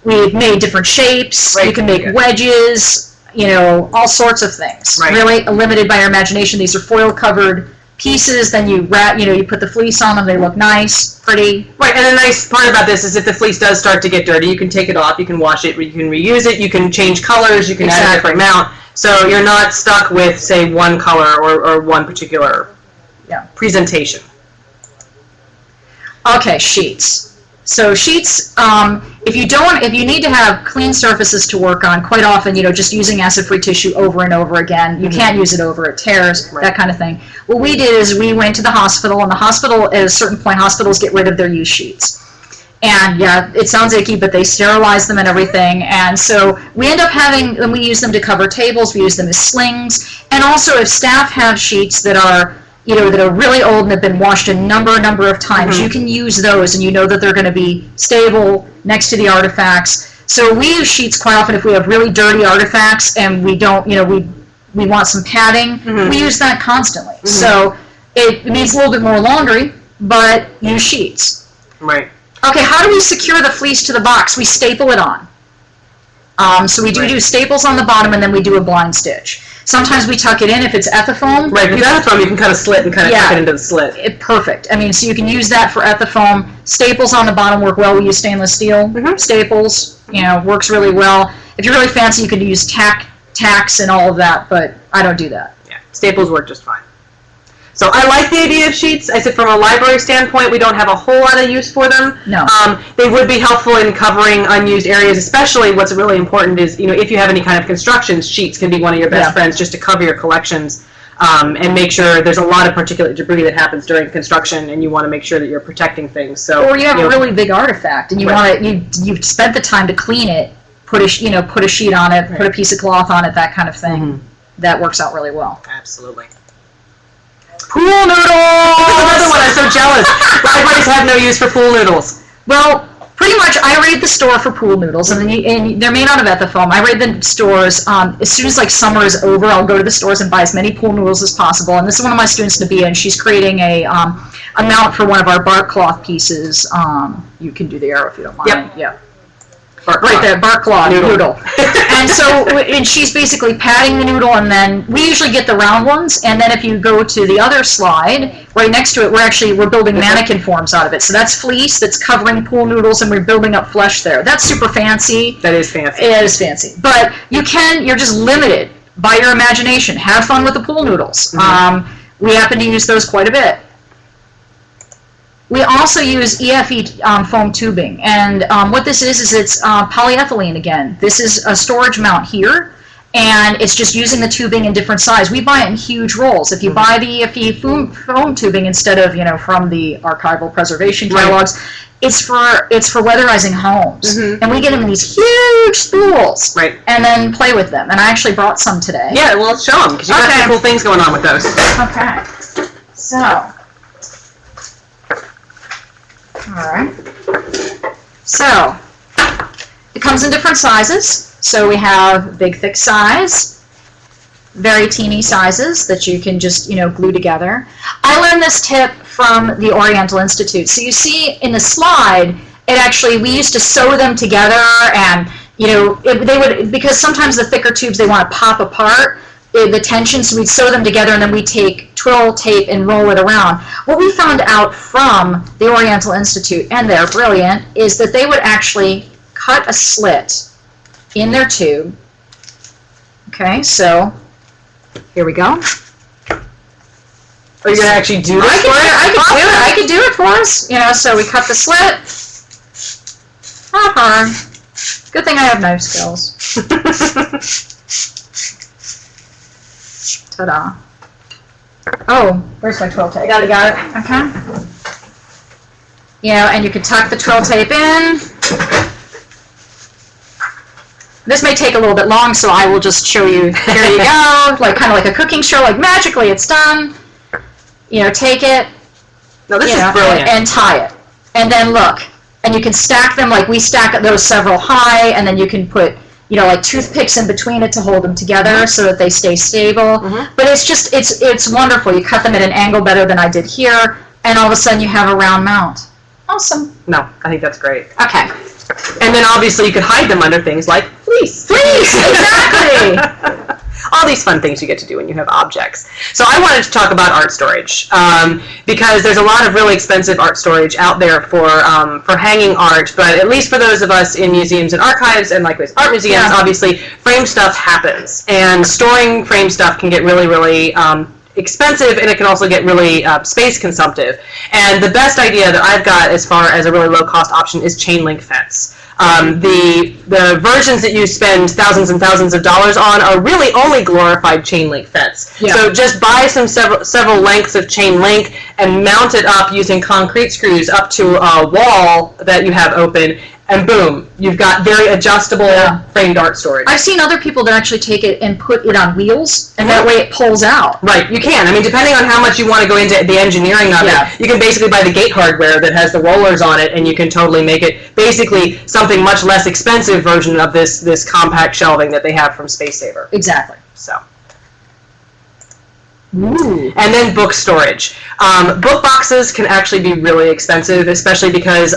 We've made different shapes. You can make wedges. All sorts of things. Really limited by our imagination. These are foil-covered pieces. Then you wrap, you put the fleece on them. They look nice, pretty. Right, and the nice part about this is if the fleece does start to get dirty, you can take it off, you can wash it, you can reuse it, you can change colors, you can add a different amount. So you're not stuck with, say, one color or one particular presentation. Okay, sheets. So sheets, if you need to have clean surfaces to work on, quite often, just using acid-free tissue over and over again, you can't use it over, it tears, that kind of thing. What we did is we went to the hospital, and the hospital, at a certain point, hospitals get rid of their used sheets. And yeah, it sounds icky, but they sterilize them and everything. And so we end up and we use them to cover tables, we use them as slings. And also if staff have sheets that are really old and have been washed a number of times, you can use those, and that they're going to be stable next to the artifacts. So we use sheets quite often if we have really dirty artifacts and we don't, we want some padding. We use that constantly. So it means a little bit more laundry, but use sheets. Right. Okay, how do we secure the fleece to the box? We staple it on. So we do staples on the bottom, and then we do a blind stitch. Sometimes we tuck it in if it's ethafoam. Right, with ethafoam you can cut a slit and kind of tuck it into the slit. Perfect. So you can use that for ethafoam. Staples on the bottom work well. We use stainless steel staples. Works really well. If you're really fancy, you could use tacks and all of that, but I don't do that. Yeah, staples work just fine. So I like the idea of sheets. I said from a library standpoint, we don't have a whole lot of use for them. No. They would be helpful in covering unused areas, especially what's really important is, if you have any kind of constructions, sheets can be one of your best friends just to cover your collections and make sure there's a lot of particulate debris that happens during construction, and you want to make sure that you're protecting things. So, or you have a really big artifact, and you want to, you've spent the time to clean it, put a sheet on it, put a piece of cloth on it, that kind of thing. That works out really well. Absolutely. Pool noodles! Another one, I'm so jealous. Libraries have no use for pool noodles. Well, pretty much I raid the store for pool noodles, and they're made out of Ethafoam. I raid the stores, as soon as like summer is over, I'll go to the stores and buy as many pool noodles as possible. And this is one of my students, Nabia, and she's creating a mount for one of our bark cloth pieces. You can do the arrow if you don't mind. Yep. Right there, bark cloth noodle. And she's basically patting the noodle, and then we usually get the round ones, and then if you go to the other slide, right next to it, we're building mannequin forms out of it. So that's fleece that's covering pool noodles, and we're building up flesh there. That's super fancy. That is fancy. It is fancy. But you're just limited by your imagination. Have fun with the pool noodles. We happen to use those quite a bit. We also use EFE foam tubing, and what this is it's polyethylene again. This is a storage mount here, and it's just using the tubing in different size. We buy it in huge rolls. If you buy the EFE foam tubing instead of from the archival preservation catalogs, it's for weatherizing homes, and we get them in these huge spools, and then play with them. And I actually brought some today. Yeah, well, let's show them because you got some cool things going on with those. Okay, so. Alright, so it comes in different sizes. So we have big, thick size, very teeny sizes that you can just, glue together. I learned this tip from the Oriental Institute. So you see in the slide, we used to sew them together, and, because sometimes the thicker tubes, they want to pop apart. The tension, so we'd sew them together, and then we'd take twill tape and roll it around. What we found out from the Oriental Institute, and they're brilliant, is that they would actually cut a slit in their tube. Okay, so here we go. Are you going to actually do this for it? I could do it for us. So we cut the slit. Good thing I have knife skills. Ta-da. Oh, where's my twill tape? Got it. Okay. And you can tuck the twill tape in. This may take a little bit long, so I will just show you. Here you go. Kind of like a cooking show, magically it's done. Take it. No, this is brilliant. And tie it. And then look. And you can stack them, we stack those several high, and then you can put toothpicks in between it to hold them together so that they stay stable. But it's wonderful. You cut them at an angle better than I did here, and all of a sudden you have a round mount. Awesome. No, I think that's great. Okay. And then obviously you could hide them under things like fleece. Fleece, exactly. All these fun things you get to do when you have objects. So I wanted to talk about art storage because there's a lot of really expensive art storage out there for hanging art, but at least for those of us in museums and archives and likewise art museums, obviously frame stuff happens, and storing frame stuff can get really, really expensive, and it can also get really space consumptive. And the best idea that I've got as far as a really low cost option is chain link fence. The versions that you spend thousands and thousands of dollars on are really only glorified chain link fence. So just buy several lengths of chain link and mount it up using concrete screws up to a wall that you have open, and boom, you've got very adjustable framed art storage. I've seen other people that actually take it and put it on wheels, and that way it pulls out. Right, you can. I mean, depending on how much you want to go into the engineering of it, you can basically buy the gate hardware that has the rollers on it, and you can totally make it basically something much less expensive version of this compact shelving that they have from Space Saver. Exactly. So. Ooh. And then book storage. Book boxes can actually be really expensive, especially because,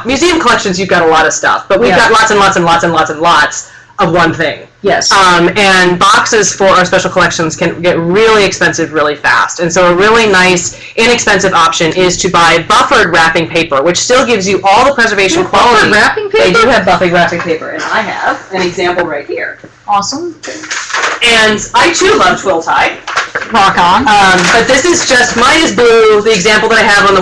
museum collections, you've got a lot of stuff, but we've got lots and lots and lots and lots and lots of one thing. Yes. And boxes for our special collections can get really expensive really fast. And so a really nice, inexpensive option is to buy buffered wrapping paper, which still gives you all the preservation quality. Buffered wrapping paper? They do have buffered wrapping paper, and I have an example right here. Awesome. And I too love twill tie. Rock on. But this is just, mine is blue. The example that I have on the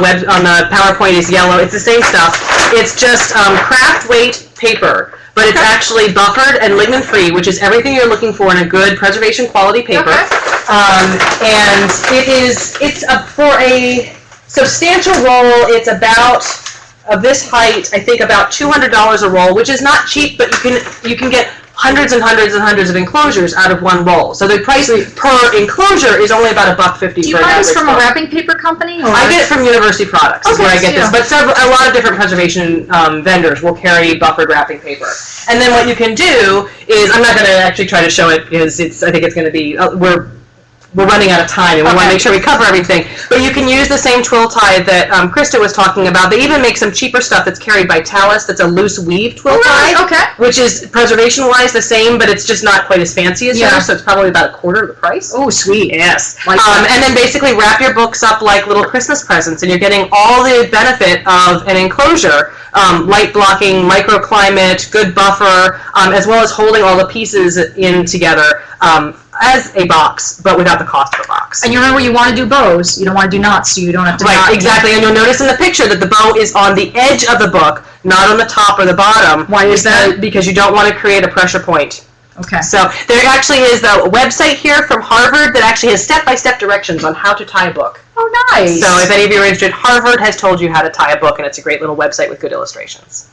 PowerPoint is yellow. It's the same stuff. It's just craft weight paper, but it's actually buffered and lignin free, which is everything you're looking for in a good preservation quality paper. And for a substantial roll, it's about of this height, I think about $200 a roll, which is not cheap, but you can get hundreds and hundreds and hundreds of enclosures out of one roll. So the price per enclosure is only about $1.50. Do you buy this from a wrapping paper company? Or? I get it from University Products, is where I get this. But a lot of different preservation vendors will carry buffered wrapping paper. And then what you can do is, I'm not going to actually try to show it because I think it's going to be, we're running out of time, and we want to make sure we cover everything. But you can use the same twill tie that Christa was talking about. They even make some cheaper stuff that's carried by Talus that's a loose weave twill tie, which is preservation-wise the same, but it's just not quite as fancy as yours, so it's probably about a quarter of the price. Oh, sweet. Yes. And then basically wrap your books up like little Christmas presents, and you're getting all the benefit of an enclosure, light blocking, microclimate, good buffer, as well as holding all the pieces in together. As a box, but without the cost of a box. And you remember, you want to do bows. You don't want to do knots, so you don't have to. Right, exactly. And you'll notice in the picture that the bow is on the edge of the book, not on the top or the bottom. Why is that? Because you don't want to create a pressure point. Okay. So there actually is a website here from Harvard that actually has step-by-step directions on how to tie a book. Oh, nice. So if any of you are interested, Harvard has told you how to tie a book, and it's a great little website with good illustrations.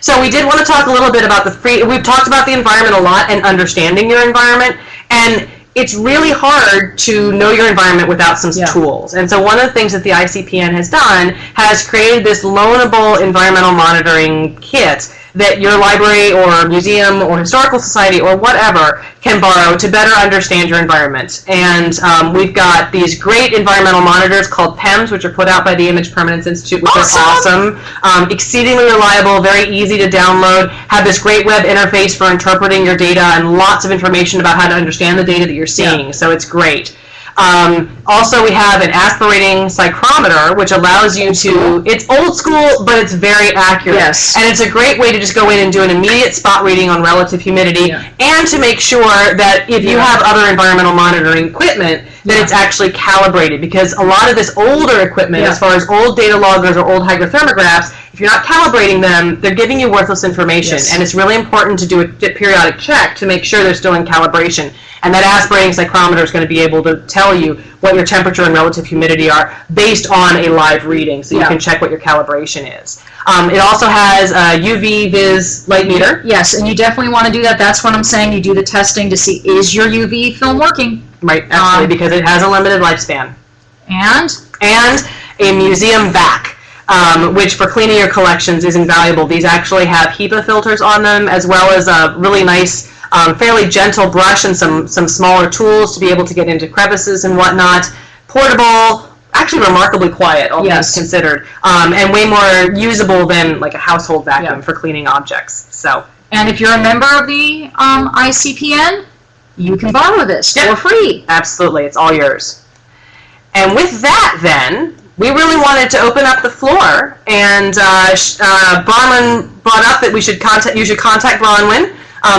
So we did want to talk a little bit about we've talked about the environment a lot and understanding your environment, and it's really hard to know your environment without some tools. And so one of the things that the ICPN has done has created this loanable environmental monitoring kit that your library or museum or historical society or whatever can borrow to better understand your environment. And we've got these great environmental monitors called PEMs, which are put out by the Image Permanence Institute, which are awesome. Exceedingly reliable, very easy to download, have this great web interface for interpreting your data and lots of information about how to understand the data that you're seeing. So it's great. Also, we have an aspirating psychrometer, which allows you to, it's old school, but it's very accurate. Yes. And it's a great way to just go in and do an immediate spot reading on relative humidity, and to make sure that if you have other environmental monitoring equipment, that it's actually calibrated, because a lot of this older equipment, as far as old data loggers or old hygrothermographs, if you're not calibrating them, they're giving you worthless information. And it's really important to do a periodic check to make sure they're still in calibration. And that aspirating psychrometer is going to be able to tell you what your temperature and relative humidity are based on a live reading, so you can check what your calibration is. It also has a UV vis light meter. Yes, and you definitely want to do that. That's what I'm saying. You do the testing to see, is your UV film working? Right, absolutely, because it has a limited lifespan. And a museum vac, which for cleaning your collections is invaluable. These actually have HEPA filters on them, as well as a really nice, fairly gentle brush and some smaller tools to be able to get into crevices and whatnot. Portable, actually remarkably quiet, all things considered, and way more usable than like a household vacuum for cleaning objects. So. And if you're a member of the ICPN, you can borrow this for free. Absolutely, it's all yours. And with that, then, we really wanted to open up the floor, and Bronwyn brought up that you should contact Bronwyn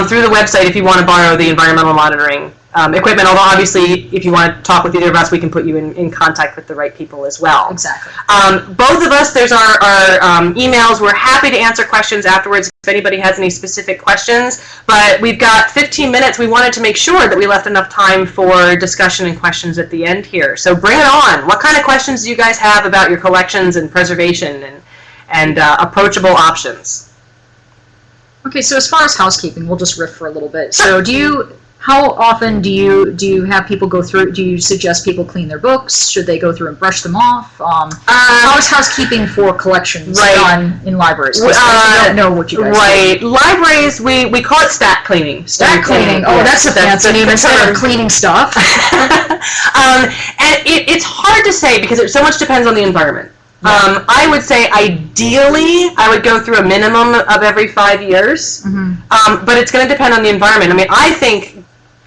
through the website if you want to borrow the environmental monitoring equipment, although obviously if you want to talk with either of us, we can put you in contact with the right people as well. Exactly. Both of us, there's our emails. We're happy to answer questions afterwards if anybody has any specific questions, but we've got 15 minutes. We wanted to make sure that we left enough time for discussion and questions at the end here. So bring it on. What kind of questions do you guys have about your collections and preservation and approachable options? Okay, so as far as housekeeping, we'll just riff for a little bit. So how often do you have people go through, do you suggest people clean their books? Should they go through and brush them off? How is housekeeping for collections done in libraries? Because I don't know what you guys do. Libraries, we call it stack cleaning. Stack cleaning. Oh, that's a fancy name instead of cleaning stuff. And it's hard to say because it so much depends on the environment. I would say ideally I would go through a minimum of every 5 years, but it's going to depend on the environment. I mean, I think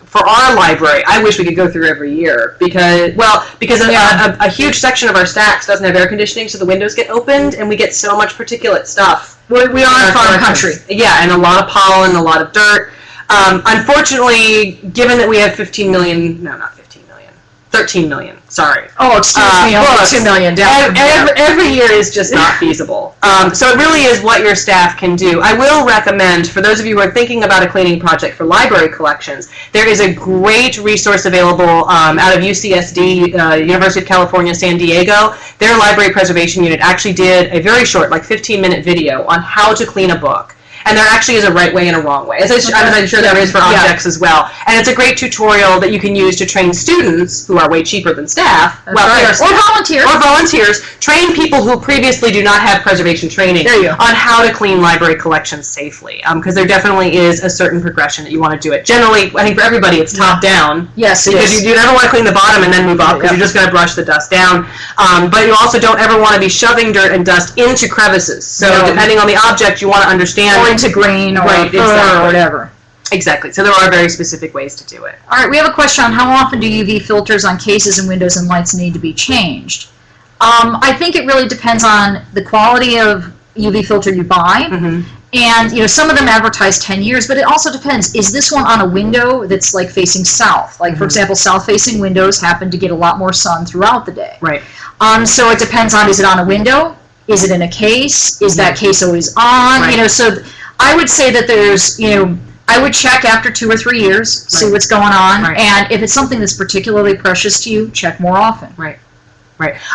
for our library, I wish we could go through every year because a huge section of our stacks doesn't have air conditioning, so the windows get opened and we get so much particulate stuff. We are in a farm country. Yeah, and a lot of pollen, a lot of dirt. Unfortunately, given that we have 15 million, no, not 15 million, 13 million, sorry. Oh, excuse me, books. 2 million down. Every year is just not feasible. So it really is what your staff can do. I will recommend, for those of you who are thinking about a cleaning project for library collections, there is a great resource available out of UCSD, University of California, San Diego. Their library preservation unit actually did a very short, like 15-minute video on how to clean a book. And there actually is a right way and a wrong way, as I'm sure there is for objects as well. And it's a great tutorial that you can use to train students, who are way cheaper than staff, Or volunteers. Train people who previously do not have preservation training on how to clean library collections safely. Because there definitely is a certain progression that you want to do it. Generally, I think for everybody, it's top down. Yes, because you never want to clean the bottom and then move up, because you're just going to brush the dust down. But you also don't ever want to be shoving dirt and dust into crevices. So depending on the object, you want to understand. Or into grain or or whatever. Exactly. So there are very specific ways to do it. All right, we have a question on how often do UV filters on cases and windows and lights need to be changed? I think it really depends on the quality of UV filter you buy. And some of them advertise 10 years, but it also depends. Is this one on a window that's like facing south? Like for example, south-facing windows happen to get a lot more sun throughout the day. Right. So it depends on, is it on a window? Is it in a case? Is that case always on? Right. So I would say that there's, I would check after 2 or 3 years, see what's going on, and if it's something that's particularly precious to you, check more often. Right.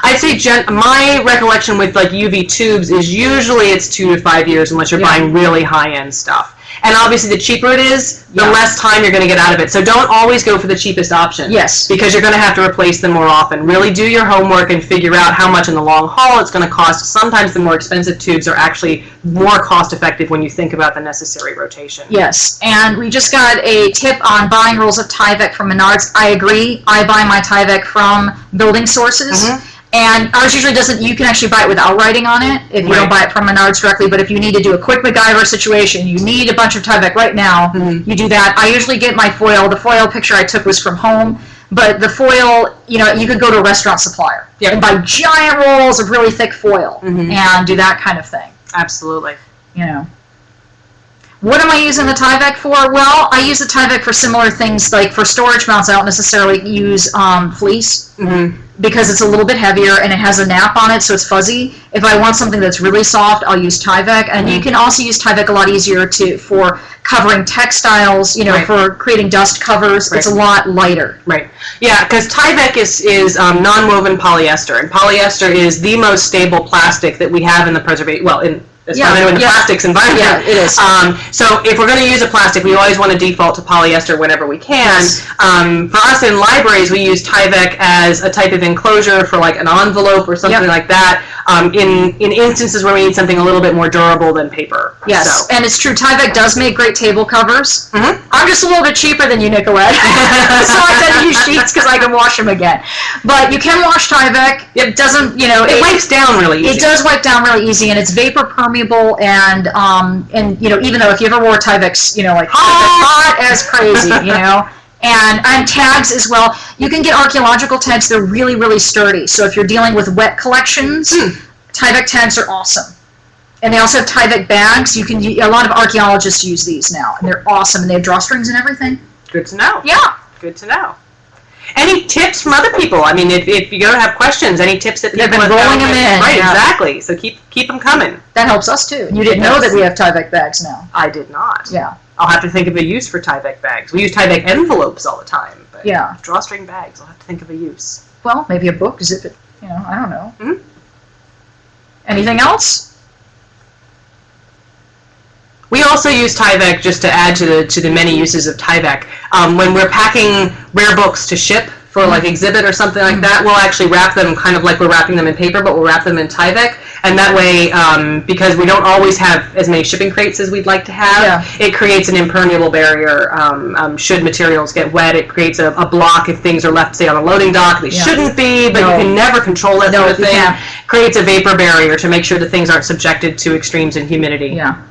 I'd say my recollection with like UV tubes is usually it's 2 to 5 years unless you're buying really high-end stuff. And obviously the cheaper it is, the less time you're going to get out of it. So don't always go for the cheapest option. Yes. Because you're going to have to replace them more often. Really do your homework and figure out how much in the long haul it's going to cost. Sometimes the more expensive tubes are actually more cost-effective when you think about the necessary rotation. Yes. And we just got a tip on buying rolls of Tyvek from Menards. I agree. I buy my Tyvek from Building Sources. And ours usually doesn't, you can actually buy it without writing on it if you don't buy it from Menards directly, but if you need to do a quick MacGyver situation, you need a bunch of Tyvek right now, you do that. I usually get my foil. The foil picture I took was from home, but the foil, you could go to a restaurant supplier and buy giant rolls of really thick foil and do that kind of thing. Absolutely. What am I using the Tyvek for? Well, I use the Tyvek for similar things, like for storage mounts. I don't necessarily use fleece because it's a little bit heavier and it has a nap on it, so it's fuzzy. If I want something that's really soft, I'll use Tyvek, and you can also use Tyvek a lot easier for covering textiles. For creating dust covers. It's a lot lighter. Right. Yeah, because Tyvek is non-woven polyester, and polyester is the most stable plastic that we have in the preservation. Well, in the plastics environment. Yeah, it is. So if we're going to use a plastic, we always want to default to polyester whenever we can. For us in libraries, we use Tyvek as a type of enclosure for like an envelope or something like that. In instances where we need something a little bit more durable than paper. Yes, and it's true. Tyvek does make great table covers. I'm just a little bit cheaper than you, Nicolette. So I tend to use sheets because I can wash them again. But you can wash Tyvek. It doesn't, it wipes down really easy. It does wipe down really easy, and it's vapor permeable, and even though if you ever wore Tyvek's, like hot as crazy, and tags as well. You can get archaeological tags. They're really, really sturdy. So if you're dealing with wet collections, Tyvek tags are awesome. And they also have Tyvek bags. A lot of archaeologists use these now, and they're awesome. And they have drawstrings and everything. Good to know. Yeah. Good to know. Any tips from other people? I mean, if you're going to have questions, any tips that people have been rolling them in. Right, exactly. So keep them coming. That helps us too. You didn't know that we have Tyvek bags now. I did not. Yeah. I'll have to think of a use for Tyvek bags. We use Tyvek envelopes all the time, but drawstring bags, I'll have to think of a use. Well, maybe a book, zip it. I don't know. Anything else? We also use Tyvek, just to add to the many uses of Tyvek. When we're packing rare books to ship for like exhibit or something like that, we'll actually wrap them kind of like we're wrapping them in paper, but we'll wrap them in Tyvek. And that way, because we don't always have as many shipping crates as we'd like to have, it creates an impermeable barrier. Should materials get wet, it creates a block if things are left, say, on a loading dock. They shouldn't be, but you can never control that sort of thing. Creates a vapor barrier to make sure that things aren't subjected to extremes in humidity. Yeah.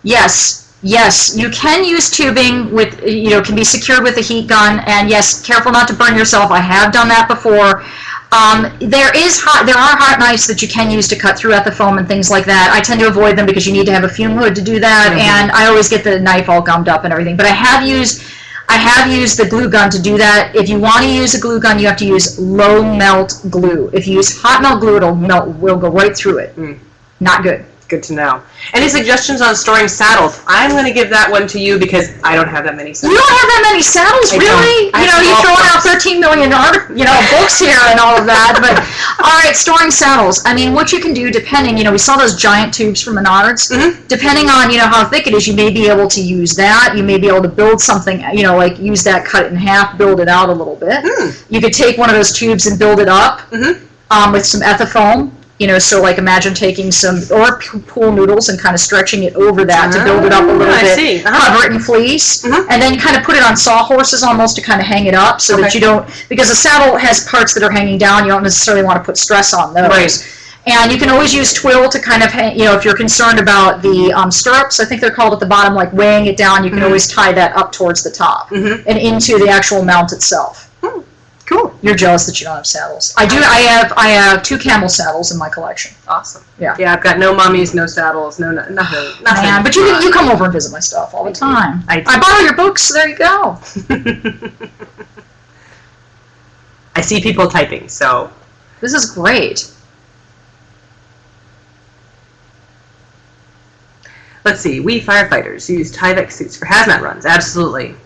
Yes, you can use tubing with, can be secured with a heat gun, and yes, careful not to burn yourself. I have done that before. There are hot knives that you can use to cut throughout the foam and things like that. I tend to avoid them because you need to have a fume hood to do that, and I always get the knife all gummed up and everything. But I I have used the glue gun to do that. If you want to use a glue gun, you have to use low melt glue. If you use hot melt glue, will go right through it. Not good. Good to know. Any suggestions on storing saddles? I'm going to give that one to you because I don't have that many saddles. You don't have that many saddles, really? You throw out 13 million books here and all of that. But all right, storing saddles. I mean, what you can do, depending, we saw those giant tubes from Menards. Depending on how thick it is, you may be able to use that. You may be able to build something, like use that, cut it in half, build it out a little bit. You could take one of those tubes and build it up with some ethafoam. So like imagine taking some pool noodles and kind of stretching it over that to build it up a little bit, cover it in fleece, and then kind of put it on sawhorses almost to kind of hang it up so that you don't, because the saddle has parts that are hanging down, you don't necessarily want to put stress on those. Right. And you can always use twill to kind of, if you're concerned about the stirrups, I think they're called at the bottom, like weighing it down, you can always tie that up towards the top and into the actual mount itself. Cool. You're jealous that you don't have saddles. I do. I have 2 camel saddles in my collection. Awesome. Yeah. Yeah, I've got no mummies, no saddles, nothing. Man, but you come over and visit my stuff all the time. I borrow your books. So there you go. I see people typing, so. This is great. Let's see. We firefighters use Tyvek suits for hazmat runs. Absolutely.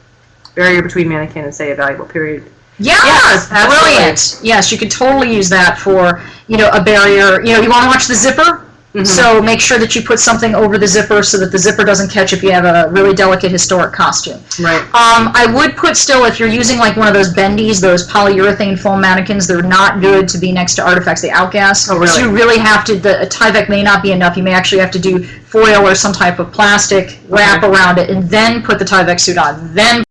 Barrier between mannequin and say a valuable period. Yes, brilliant. Yes, you could totally use that for, a barrier. You want to watch the zipper? So make sure that you put something over the zipper so that the zipper doesn't catch if you have a really delicate historic costume. Right. I would put still, if you're using like one of those bendies, those polyurethane foam mannequins, they're not good to be next to artifacts. They outgas. Oh, really? So you really have to, a Tyvek may not be enough. You may actually have to do foil or some type of plastic wrap around it and then put the Tyvek suit on, then